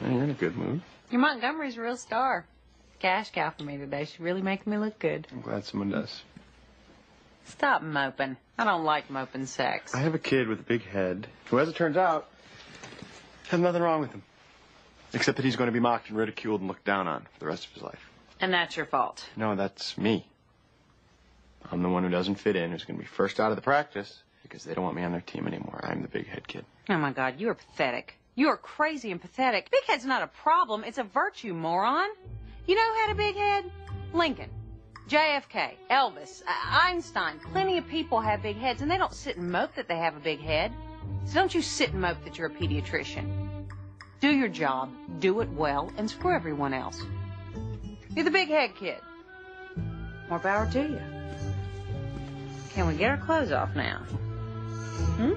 Well, you're in a good mood. Your Montgomery's a real star. Cash cow for me today. She's really making me look good. I'm glad someone does. Stop moping. I don't like moping sex. I have a kid with a big head who, as it turns out, has nothing wrong with him. Except that he's going to be mocked and ridiculed and looked down on for the rest of his life. And that's your fault. No, that's me. I'm the one who doesn't fit in, who's going to be first out of the practice because they don't want me on their team anymore. I'm the big head kid. Oh, my God, you are pathetic. You are crazy and pathetic. Big head's not a problem. It's a virtue, moron. You know who had a big head? Lincoln, JFK, Elvis, Einstein. Plenty of people have big heads, and they don't sit and mope that they have a big head. So don't you sit and mope that you're a pediatrician. Do your job, do it well, and screw everyone else. You're the big head kid. More power to you. Can we get our clothes off now? Hmm?